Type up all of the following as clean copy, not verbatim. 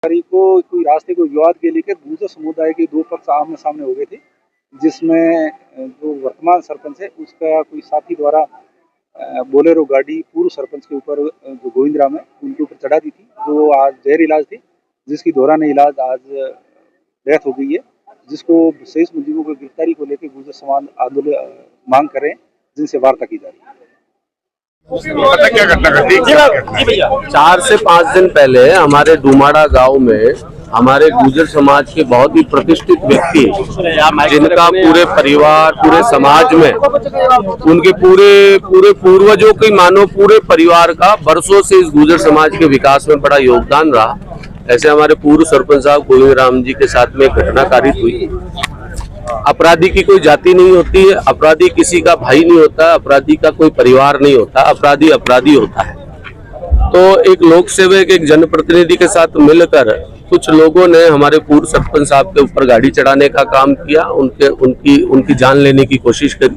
तारीख को कोई रास्ते को विवाद के लेकर गुर्जर समुदाय के दो पक्ष आमने सामने हो गए थे, जिसमें जो वर्तमान सरपंच है उसका कोई साथी द्वारा बोलेरो गाड़ी पूर्व सरपंच के ऊपर जो गोविंद राम है उनके ऊपर चढ़ा दी थी, जो आज जहर इलाज थी, जिसकी दौरान इलाज आज डेथ हो गई है, जिसको शेष मुलजिमों की गिरफ्तारी को लेकर गुर्जर समाज आंदोलन मांग कर रहे हैं, जिनसे वार्ता की जा रही है। क्या घटना घटी? 4 से 5 दिन पहले हमारे डुमाड़ा गांव में हमारे गुर्जर समाज के बहुत ही प्रतिष्ठित व्यक्ति, जिनका पूरे परिवार पूरे समाज में उनके पूरे पूर्वजों की मानो पूरे परिवार का बरसों से इस गुर्जर समाज के विकास में बड़ा योगदान रहा, ऐसे हमारे पूर्व सरपंच साहब गोविंद राम जी के साथ में घटना कारित हुई। अपराधी की कोई जाति नहीं होती है, अपराधी किसी का भाई नहीं होता, अपराधी का कोई परिवार नहीं होता, अपराधी अपराधी होता है। तो एक लोक सेवक एक जनप्रतिनिधि के साथ मिलकर कुछ लोगों ने हमारे पूर्व सरपंच साहब के ऊपर गाड़ी चढ़ाने का काम किया, उनकी जान लेने की कोशिश करी।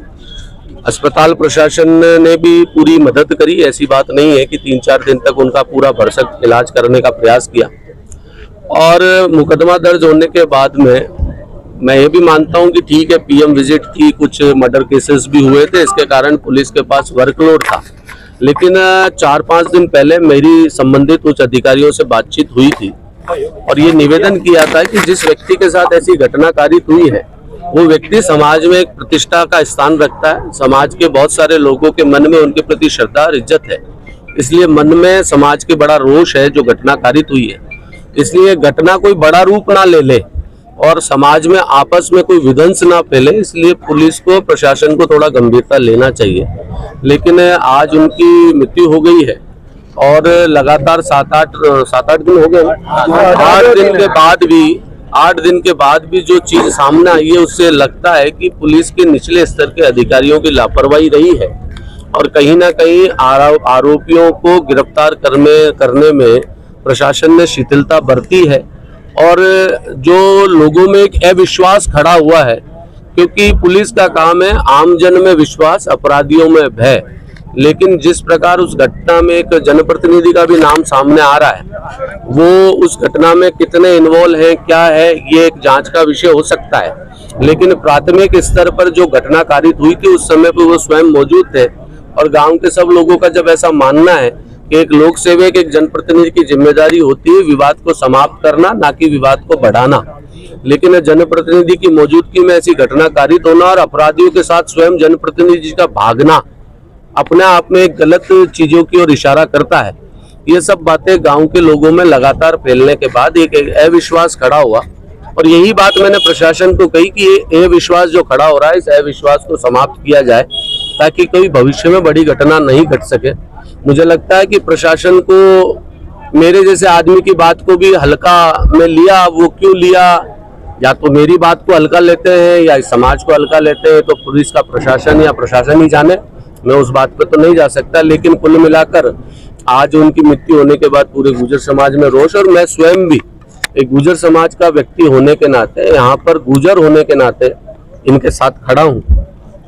अस्पताल प्रशासन ने भी पूरी मदद करी, ऐसी बात नहीं है कि 3-4 दिन तक उनका पूरा भरसक इलाज करने का प्रयास किया। और मुकदमा दर्ज होने के बाद में मैं ये भी मानता हूं कि ठीक है, पीएम विजिट की, कुछ मर्डर केसेस भी हुए थे, इसके कारण पुलिस के पास वर्कलोड था, लेकिन 4-5 दिन पहले मेरी संबंधित उच्च अधिकारियों से बातचीत हुई थी और ये निवेदन किया था कि जिस व्यक्ति के साथ ऐसी घटना कारित हुई है वो व्यक्ति समाज में एक प्रतिष्ठा का स्थान रखता है, समाज के बहुत सारे लोगों के मन में उनके प्रति श्रद्धा और इज्जत है, इसलिए मन में समाज के बड़ा रोष है जो घटना कारित हुई है। इसलिए घटना कोई बड़ा रूप ना ले ले और समाज में आपस में कोई विध्वंस ना फैले, इसलिए पुलिस को, प्रशासन को थोड़ा गंभीरता लेना चाहिए। लेकिन आज उनकी मृत्यु हो गई है और लगातार 7-8 दिन हो गए। 8 दिन के बाद भी जो चीज सामने आई है उससे लगता है कि पुलिस के निचले स्तर के अधिकारियों की लापरवाही रही है और कहीं ना कहीं आरोपियों को गिरफ्तार करने में प्रशासन ने शिथिलता बरती है और जो लोगों में एक अविश्वास खड़ा हुआ है, क्योंकि पुलिस का काम है आमजन में विश्वास, अपराधियों में भय। लेकिन जिस प्रकार उस घटना में एक जनप्रतिनिधि का भी नाम सामने आ रहा है, वो उस घटना में कितने इन्वॉल्व है, क्या है, ये एक जांच का विषय हो सकता है। लेकिन प्राथमिक स्तर पर जो घटना कारित हुई थी उस समय पर वो स्वयं मौजूद थे और गाँव के सब लोगों का जब ऐसा मानना है कि एक लोक सेवक, एक जनप्रतिनिधि की जिम्मेदारी होती है विवाद को समाप्त करना, ना कि विवाद को बढ़ाना, लेकिन जनप्रतिनिधि की मौजूदगी में ऐसी घटना कारित होना और अपराधियों के साथ स्वयं जनप्रतिनिधि का भागना अपने आप में एक गलत चीजों की ओर इशारा करता है। ये सब बातें गांव के लोगों में लगातार फैलने के बाद एक अविश्वास खड़ा हुआ और यही बात मैंने प्रशासन को कही कि ये अविश्वास जो खड़ा हो रहा है, इस अविश्वास को समाप्त किया जाए ताकि कोई भविष्य में बड़ी घटना नहीं घट सके। मुझे लगता है कि प्रशासन को मेरे जैसे आदमी की बात को भी हल्का में लिया, वो क्यों लिया, या तो मेरी बात को हल्का लेते हैं या इस समाज को हल्का लेते हैं, तो पुलिस का प्रशासन या प्रशासन ही जाने, मैं उस बात पे तो नहीं जा सकता। लेकिन कुल मिलाकर आज उनकी मृत्यु होने के बाद पूरे गुर्जर समाज में रोष, और मैं स्वयं भी एक गुर्जर समाज का व्यक्ति होने के नाते, यहाँ पर गुर्जर होने के नाते इनके साथ खड़ा हूँ।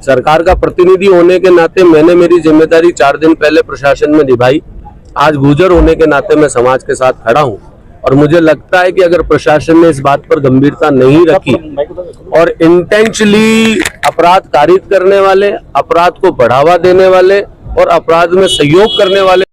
सरकार का प्रतिनिधि होने के नाते मैंने मेरी जिम्मेदारी 4 दिन पहले प्रशासन में निभाई, आज गुर्जर होने के नाते मैं समाज के साथ खड़ा हूं और मुझे लगता है कि अगर प्रशासन ने इस बात पर गंभीरता नहीं रखी और इंटेंशनली अपराध कारित करने वाले, अपराध को बढ़ावा देने वाले और अपराध में सहयोग करने वाले